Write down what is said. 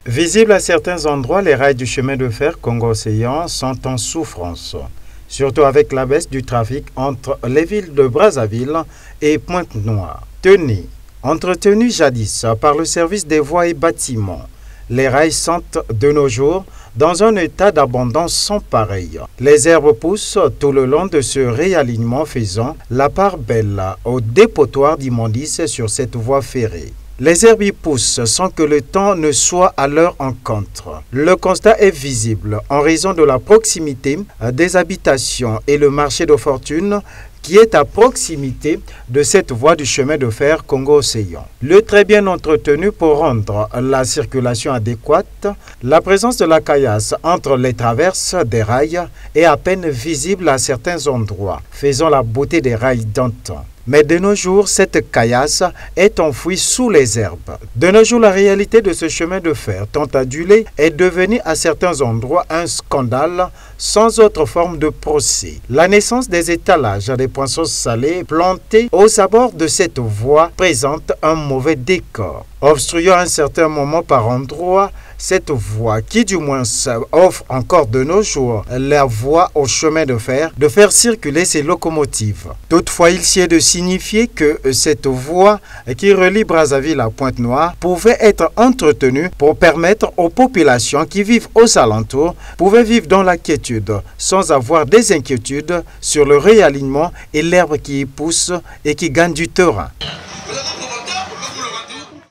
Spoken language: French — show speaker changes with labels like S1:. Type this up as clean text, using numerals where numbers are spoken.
S1: Visibles à certains endroits, les rails du chemin de fer Congo-Océan sont en souffrance, surtout avec la baisse du trafic entre les villes de Brazzaville et Pointe-Noire. Entretenus jadis par le service des voies et bâtiments, les rails sont de nos jours dans un état d'abondance sans pareil. Les herbes poussent tout le long de ce réalignement, faisant la part belle au dépotoir d'immondices sur cette voie ferrée. Les herbes y poussent sans que le temps ne soit à leur encontre. Le constat est visible en raison de la proximité des habitations et le marché de fortune qui est à proximité de cette voie du chemin de fer Congo-Océan. Le très bien entretenu pour rendre la circulation adéquate, la présence de la caillasse entre les traverses des rails est à peine visible à certains endroits, faisant la beauté des rails d'antan. Mais de nos jours, cette caillasse est enfouie sous les herbes. De nos jours, la réalité de ce chemin de fer tant adulé est devenue à certains endroits un scandale sans autre forme de procès. La naissance des étalages des poissons salés plantés aux abords de cette voie présente un mauvais décor, obstruant à un certain moment par endroits cette voie qui du moins offre encore de nos jours la voie au chemin de faire circuler ses locomotives. Toutefois, il s'y est de signifier que cette voie qui relie Brazzaville à Pointe-Noire pouvait être entretenue pour permettre aux populations qui vivent aux alentours pouvaient vivre dans la quiétude sans avoir des inquiétudes sur le réalignement et l'herbe qui y pousse et qui gagne du terrain.